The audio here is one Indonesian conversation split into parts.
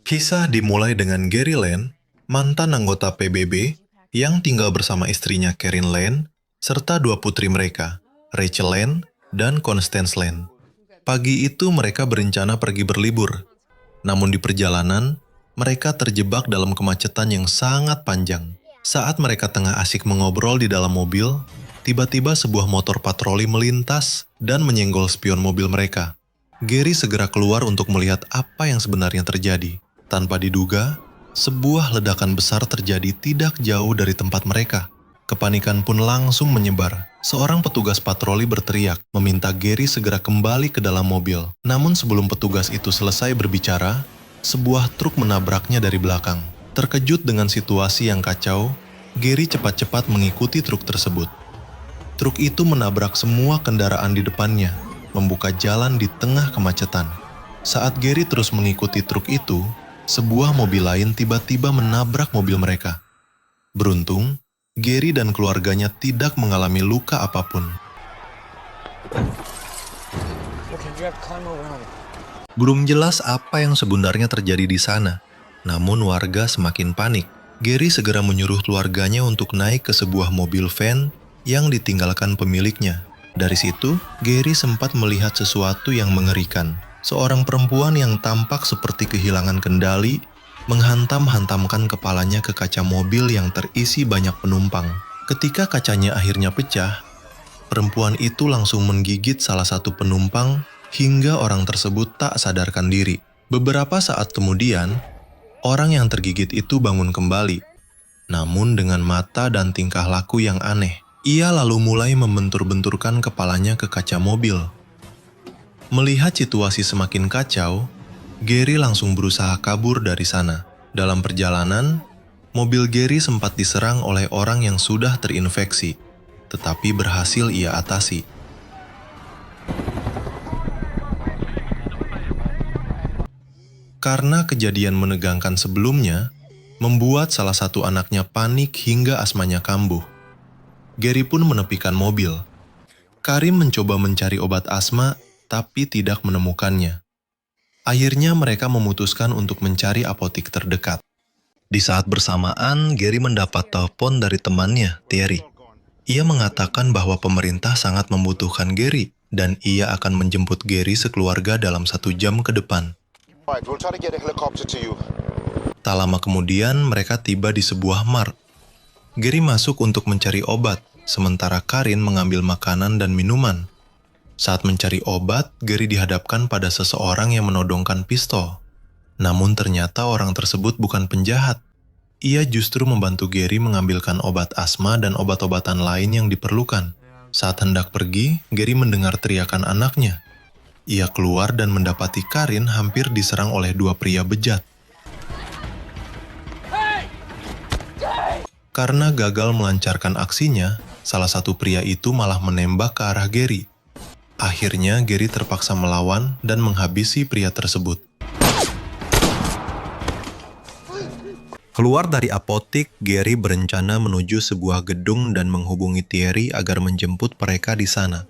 Kisah dimulai dengan Gary Lane, mantan anggota PBB, yang tinggal bersama istrinya Karin Lane, serta dua putri mereka, Rachel Lane dan Constance Lane. Pagi itu mereka berencana pergi berlibur, namun di perjalanan, mereka terjebak dalam kemacetan yang sangat panjang. Saat mereka tengah asik mengobrol di dalam mobil, tiba-tiba sebuah motor patroli melintas dan menyenggol spion mobil mereka. Gary segera keluar untuk melihat apa yang sebenarnya terjadi. Tanpa diduga, sebuah ledakan besar terjadi tidak jauh dari tempat mereka. Kepanikan pun langsung menyebar. Seorang petugas patroli berteriak, meminta Gary segera kembali ke dalam mobil. Namun sebelum petugas itu selesai berbicara, sebuah truk menabraknya dari belakang. Terkejut dengan situasi yang kacau, Gary cepat-cepat mengikuti truk tersebut. Truk itu menabrak semua kendaraan di depannya, membuka jalan di tengah kemacetan. Saat Gary terus mengikuti truk itu, sebuah mobil lain tiba-tiba menabrak mobil mereka. Beruntung, Gary dan keluarganya tidak mengalami luka apapun. Belum jelas apa yang sebenarnya terjadi di sana, namun warga semakin panik. Gary segera menyuruh keluarganya untuk naik ke sebuah mobil van yang ditinggalkan pemiliknya. Dari situ, Gary sempat melihat sesuatu yang mengerikan. Seorang perempuan yang tampak seperti kehilangan kendali menghantam-hantamkan kepalanya ke kaca mobil yang terisi banyak penumpang. Ketika kacanya akhirnya pecah, perempuan itu langsung menggigit salah satu penumpang hingga orang tersebut tak sadarkan diri. Beberapa saat kemudian, orang yang tergigit itu bangun kembali, namun dengan mata dan tingkah laku yang aneh. Ia lalu mulai membentur-benturkan kepalanya ke kaca mobil. Melihat situasi semakin kacau, Gary langsung berusaha kabur dari sana. Dalam perjalanan, mobil Gary sempat diserang oleh orang yang sudah terinfeksi, tetapi berhasil ia atasi. Karena kejadian menegangkan sebelumnya, membuat salah satu anaknya panik hingga asmanya kambuh. Gary pun menepikan mobil. Karim mencoba mencari obat asma, tapi tidak menemukannya. Akhirnya mereka memutuskan untuk mencari apotik terdekat. Di saat bersamaan, Gary mendapat telepon dari temannya, Thierry. Ia mengatakan bahwa pemerintah sangat membutuhkan Gary, dan ia akan menjemput Gary sekeluarga dalam 1 jam ke depan. Tak lama kemudian, mereka tiba di sebuah mart. Gary masuk untuk mencari obat, sementara Karin mengambil makanan dan minuman. Saat mencari obat, Gary dihadapkan pada seseorang yang menodongkan pistol. Namun ternyata orang tersebut bukan penjahat. Ia justru membantu Gary mengambilkan obat asma dan obat-obatan lain yang diperlukan. Saat hendak pergi, Gary mendengar teriakan anaknya. Ia keluar dan mendapati Karin hampir diserang oleh 2 pria bejat. Karena gagal melancarkan aksinya, salah satu pria itu malah menembak ke arah Gary. Akhirnya Gary terpaksa melawan dan menghabisi pria tersebut. Keluar dari apotik, Gary berencana menuju sebuah gedung dan menghubungi Thierry agar menjemput mereka di sana.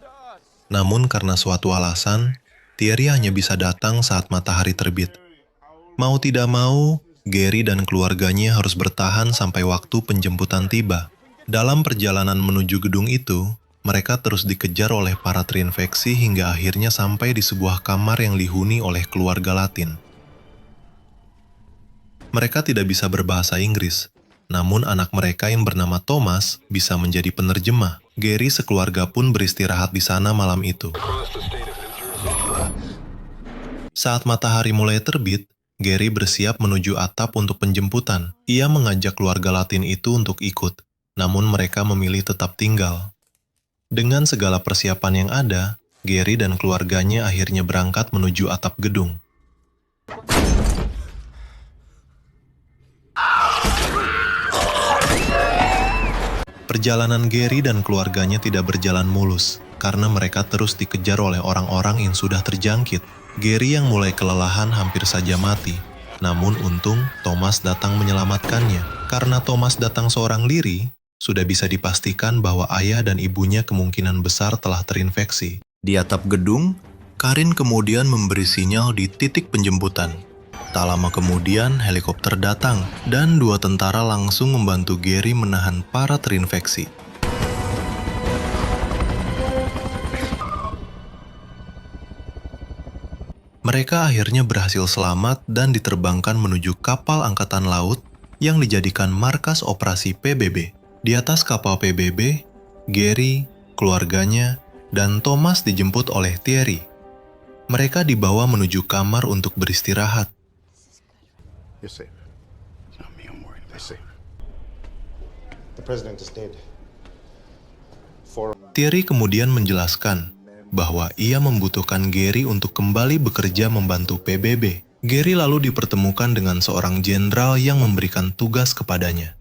Namun karena suatu alasan, Thierry hanya bisa datang saat matahari terbit. Mau tidak mau, Gary dan keluarganya harus bertahan sampai waktu penjemputan tiba. Dalam perjalanan menuju gedung itu, mereka terus dikejar oleh para terinfeksi hingga akhirnya sampai di sebuah kamar yang dihuni oleh keluarga Latin. Mereka tidak bisa berbahasa Inggris, namun anak mereka yang bernama Thomas bisa menjadi penerjemah. Gary sekeluarga pun beristirahat di sana malam itu. Saat matahari mulai terbit, Gary bersiap menuju atap untuk penjemputan. Ia mengajak keluarga Latin itu untuk ikut, namun mereka memilih tetap tinggal. Dengan segala persiapan yang ada, Gary dan keluarganya akhirnya berangkat menuju atap gedung. Perjalanan Gary dan keluarganya tidak berjalan mulus, karena mereka terus dikejar oleh orang-orang yang sudah terjangkit. Gary yang mulai kelelahan hampir saja mati. Namun untung, Thomas datang menyelamatkannya. Karena Thomas datang seorang diri, sudah bisa dipastikan bahwa ayah dan ibunya kemungkinan besar telah terinfeksi. Di atap gedung, Karin kemudian memberi sinyal di titik penjemputan. Tak lama kemudian, helikopter datang dan 2 tentara langsung membantu Gary menahan para terinfeksi. Mereka akhirnya berhasil selamat dan diterbangkan menuju kapal angkatan laut yang dijadikan markas operasi PBB. Di atas kapal PBB, Gary, keluarganya, dan Thomas dijemput oleh Thierry. Mereka dibawa menuju kamar untuk beristirahat. You're safe. It's not me I'm worried. They're safe. The president is dead. Thierry kemudian menjelaskan bahwa ia membutuhkan Gary untuk kembali bekerja membantu PBB. Gary lalu dipertemukan dengan seorang jenderal yang memberikan tugas kepadanya,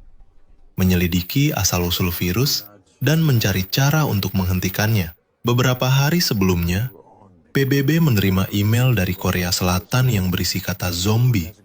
menyelidiki asal-usul virus dan mencari cara untuk menghentikannya. Beberapa hari sebelumnya, PBB menerima email dari Korea Selatan yang berisi kata zombie.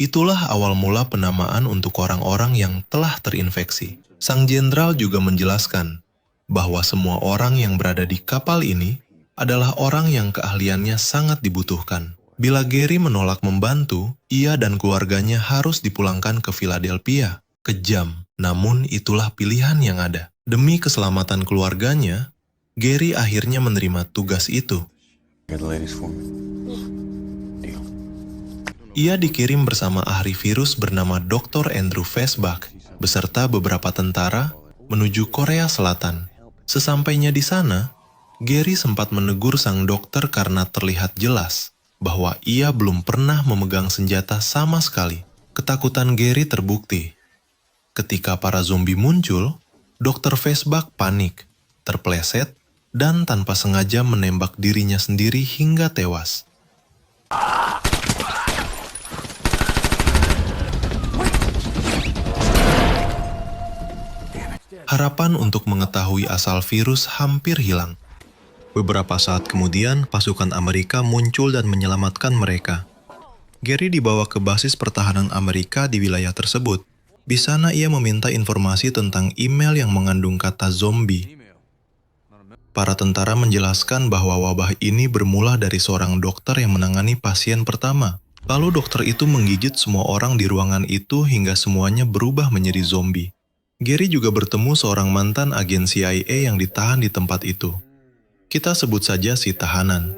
Itulah awal mula penamaan untuk orang-orang yang telah terinfeksi. Sang jenderal juga menjelaskan bahwa semua orang yang berada di kapal ini adalah orang yang keahliannya sangat dibutuhkan. Bila Gary menolak membantu, ia dan keluarganya harus dipulangkan ke Philadelphia. Kejam, namun itulah pilihan yang ada. Demi keselamatan keluarganya, Gary akhirnya menerima tugas itu. Ia dikirim bersama ahli virus bernama Dr. Andrew Vesbach beserta beberapa tentara menuju Korea Selatan. Sesampainya di sana, Gary sempat menegur sang dokter karena terlihat jelas bahwa ia belum pernah memegang senjata sama sekali. Ketakutan Gary terbukti. Ketika para zombie muncul, Dr. Vesbach panik, terpleset, dan tanpa sengaja menembak dirinya sendiri hingga tewas. Harapan untuk mengetahui asal virus hampir hilang. Beberapa saat kemudian, pasukan Amerika muncul dan menyelamatkan mereka. Gary dibawa ke basis pertahanan Amerika di wilayah tersebut. Di sana ia meminta informasi tentang email yang mengandung kata zombie. Para tentara menjelaskan bahwa wabah ini bermula dari seorang dokter yang menangani pasien pertama. Lalu dokter itu menggigit semua orang di ruangan itu hingga semuanya berubah menjadi zombie. Gary juga bertemu seorang mantan agen CIA yang ditahan di tempat itu. Kita sebut saja si tahanan.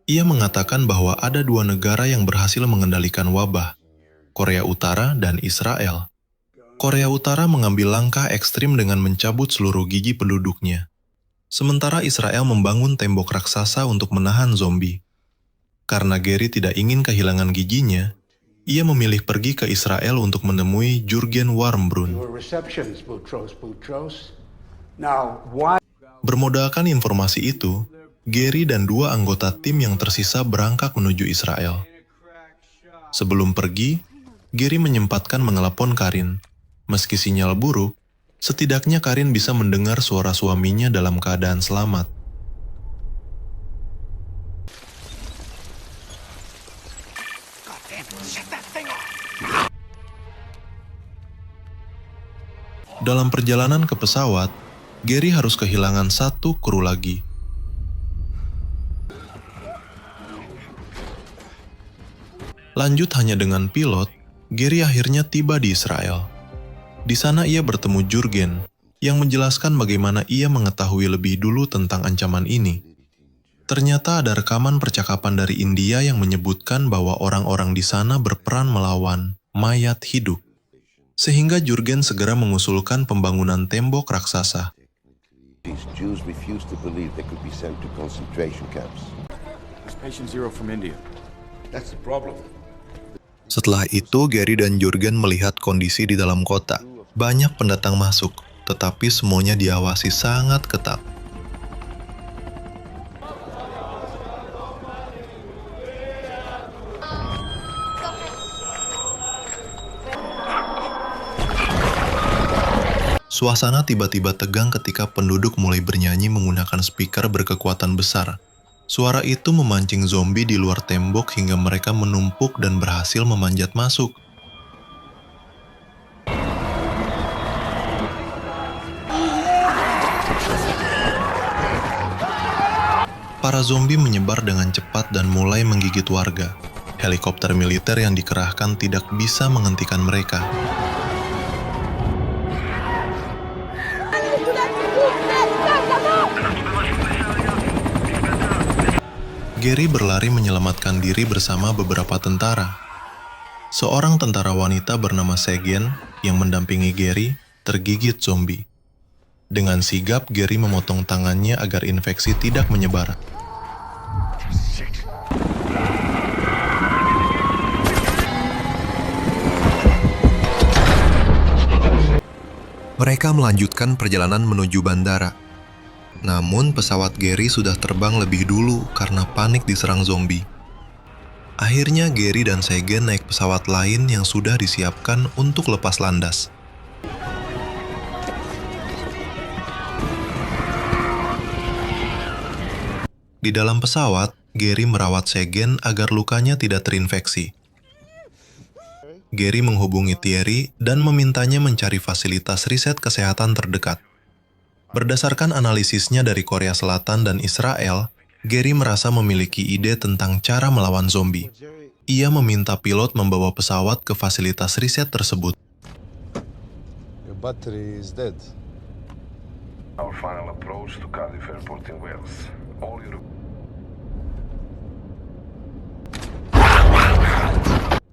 Ia mengatakan bahwa ada 2 negara yang berhasil mengendalikan wabah, Korea Utara dan Israel. Korea Utara mengambil langkah ekstrim dengan mencabut seluruh gigi penduduknya. Sementara Israel membangun tembok raksasa untuk menahan zombie. Karena Gary tidak ingin kehilangan giginya, ia memilih pergi ke Israel untuk menemui Jurgen Warmbrunn. Bermodalkan informasi itu, Gary dan 2 anggota tim yang tersisa berangkat menuju Israel. Sebelum pergi, Gary menyempatkan menelpon Karin. Meski sinyal buruk, setidaknya Karin bisa mendengar suara suaminya dalam keadaan selamat. Dalam perjalanan ke pesawat, Gary harus kehilangan 1 kru lagi. Lanjut hanya dengan pilot, Gary akhirnya tiba di Israel. Di sana ia bertemu Jurgen, yang menjelaskan bagaimana ia mengetahui lebih dulu tentang ancaman ini. Ternyata ada rekaman percakapan dari India yang menyebutkan bahwa orang-orang di sana berperan melawan mayat hidup. Sehingga Jurgen segera mengusulkan pembangunan tembok raksasa. Jews refused to believe they could be sent to concentration camps. It's patient zero from India. That's the problem. Setelah itu, Gary dan Jurgen melihat kondisi di dalam kota. Banyak pendatang masuk, tetapi semuanya diawasi sangat ketat. Suasana tiba-tiba tegang ketika penduduk mulai bernyanyi menggunakan speaker berkekuatan besar. Suara itu memancing zombie di luar tembok hingga mereka menumpuk dan berhasil memanjat masuk. Para zombie menyebar dengan cepat dan mulai menggigit warga. Helikopter militer yang dikerahkan tidak bisa menghentikan mereka. Gary berlari menyelamatkan diri bersama beberapa tentara. Seorang tentara wanita bernama Segen yang mendampingi Gary tergigit zombie. Dengan sigap, Gary memotong tangannya agar infeksi tidak menyebar. Mereka melanjutkan perjalanan menuju bandara. Namun pesawat Gary sudah terbang lebih dulu karena panik diserang zombie. Akhirnya Gary dan Segen naik pesawat lain yang sudah disiapkan untuk lepas landas. Di dalam pesawat, Gary merawat Segen agar lukanya tidak terinfeksi. Gary menghubungi Thierry dan memintanya mencari fasilitas riset kesehatan terdekat. Berdasarkan analisisnya dari Korea Selatan dan Israel, Gary merasa memiliki ide tentang cara melawan zombie. Ia meminta pilot membawa pesawat ke fasilitas riset tersebut. Your battery is dead. Our final approach to Cardiff Airport in Wales. All Europe.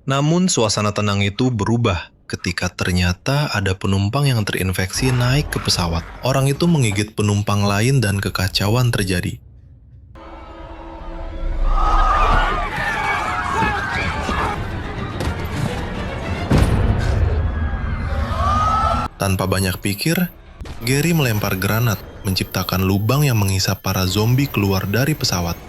Namun suasana tenang itu berubah ketika ternyata ada penumpang yang terinfeksi naik ke pesawat. Orang itu menggigit penumpang lain dan kekacauan terjadi. Tanpa banyak pikir, Gary melempar granat, menciptakan lubang yang menghisap para zombie keluar dari pesawat.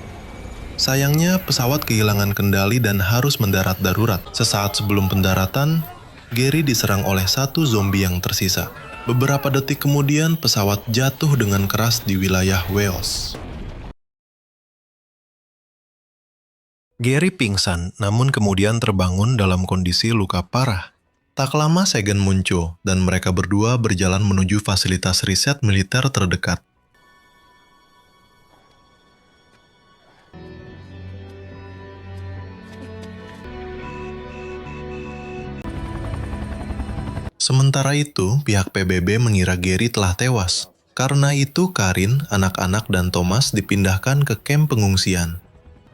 Sayangnya, pesawat kehilangan kendali dan harus mendarat darurat. Sesaat sebelum pendaratan, Gary diserang oleh satu zombie yang tersisa. Beberapa detik kemudian, pesawat jatuh dengan keras di wilayah Wales. Gary pingsan, namun kemudian terbangun dalam kondisi luka parah. Tak lama Segen muncul, dan mereka berdua berjalan menuju fasilitas riset militer terdekat. Sementara itu, pihak PBB mengira Gary telah tewas. Karena itu, Karin, anak-anak, dan Thomas dipindahkan ke kamp pengungsian.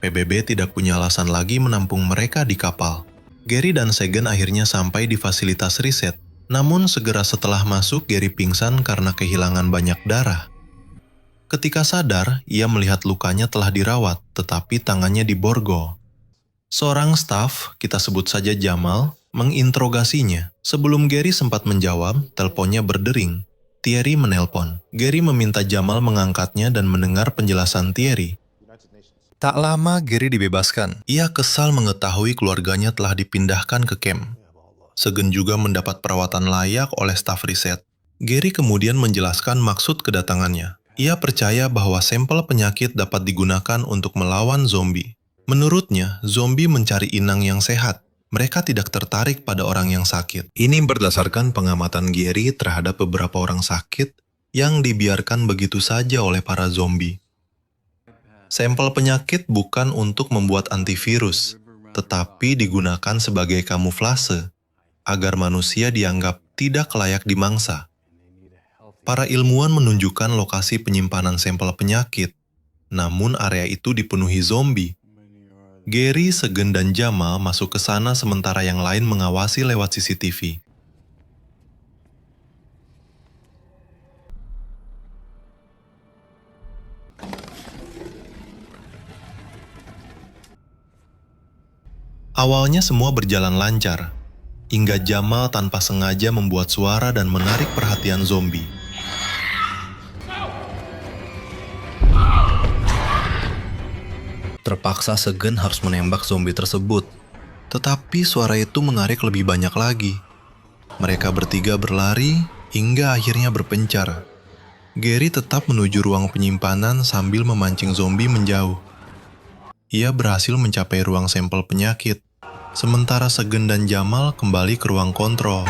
PBB tidak punya alasan lagi menampung mereka di kapal. Gary dan Segen akhirnya sampai di fasilitas riset. Namun segera setelah masuk, Gary pingsan karena kehilangan banyak darah. Ketika sadar, ia melihat lukanya telah dirawat, tetapi tangannya diborgol. Seorang staf, kita sebut saja Jamal, menginterogasinya. Sebelum Gary sempat menjawab, teleponnya berdering. Thierry menelpon. Gary meminta Jamal mengangkatnya dan mendengar penjelasan Thierry. Tak lama Gary dibebaskan. Ia kesal mengetahui keluarganya telah dipindahkan ke camp. Segen juga mendapat perawatan layak oleh staf riset. Gary kemudian menjelaskan maksud kedatangannya. Ia percaya bahwa sampel penyakit dapat digunakan untuk melawan zombie. Menurutnya, zombie mencari inang yang sehat. Mereka tidak tertarik pada orang yang sakit. Ini berdasarkan pengamatan Gary terhadap beberapa orang sakit yang dibiarkan begitu saja oleh para zombie. Sampel penyakit bukan untuk membuat antivirus, tetapi digunakan sebagai kamuflase, agar manusia dianggap tidak layak dimangsa. Para ilmuwan menunjukkan lokasi penyimpanan sampel penyakit, namun area itu dipenuhi zombie. Gary, Segen, dan Jamal masuk ke sana sementara yang lain mengawasi lewat CCTV. Awalnya semua berjalan lancar, hingga Jamal tanpa sengaja membuat suara dan menarik perhatian zombie. Terpaksa Segen harus menembak zombie tersebut, tetapi suara itu menarik lebih banyak lagi. Mereka bertiga berlari hingga akhirnya berpencar. Gary tetap menuju ruang penyimpanan sambil memancing zombie menjauh. Ia berhasil mencapai ruang sampel penyakit, sementara Segen dan Jamal kembali ke ruang kontrol.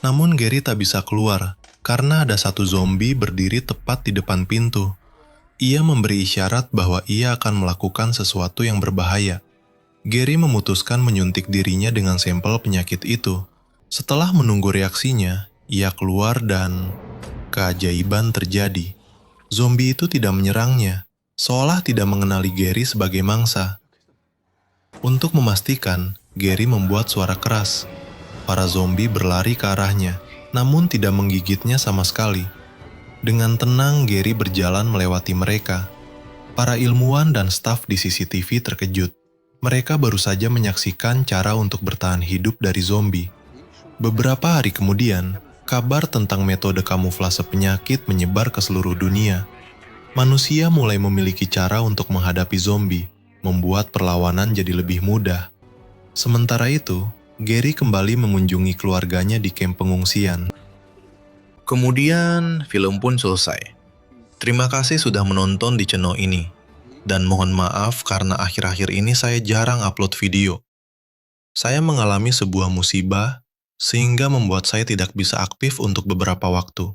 Namun Gary tak bisa keluar, karena ada satu zombie berdiri tepat di depan pintu. Ia memberi isyarat bahwa ia akan melakukan sesuatu yang berbahaya. Gary memutuskan menyuntik dirinya dengan sampel penyakit itu. Setelah menunggu reaksinya, ia keluar dan keajaiban terjadi. Zombie itu tidak menyerangnya, seolah tidak mengenali Gary sebagai mangsa. Untuk memastikan, Gary membuat suara keras. Para zombie berlari ke arahnya, namun tidak menggigitnya sama sekali. Dengan tenang, Gary berjalan melewati mereka. Para ilmuwan dan staf di CCTV terkejut. Mereka baru saja menyaksikan cara untuk bertahan hidup dari zombie. Beberapa hari kemudian, kabar tentang metode kamuflase penyakit menyebar ke seluruh dunia. Manusia mulai memiliki cara untuk menghadapi zombie, membuat perlawanan jadi lebih mudah. Sementara itu, Gary kembali mengunjungi keluarganya di kamp pengungsian. Kemudian, film pun selesai. Terima kasih sudah menonton di channel ini. Dan mohon maaf karena akhir-akhir ini saya jarang upload video. Saya mengalami sebuah musibah, sehingga membuat saya tidak bisa aktif untuk beberapa waktu.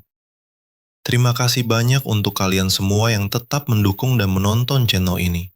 Terima kasih banyak untuk kalian semua yang tetap mendukung dan menonton channel ini.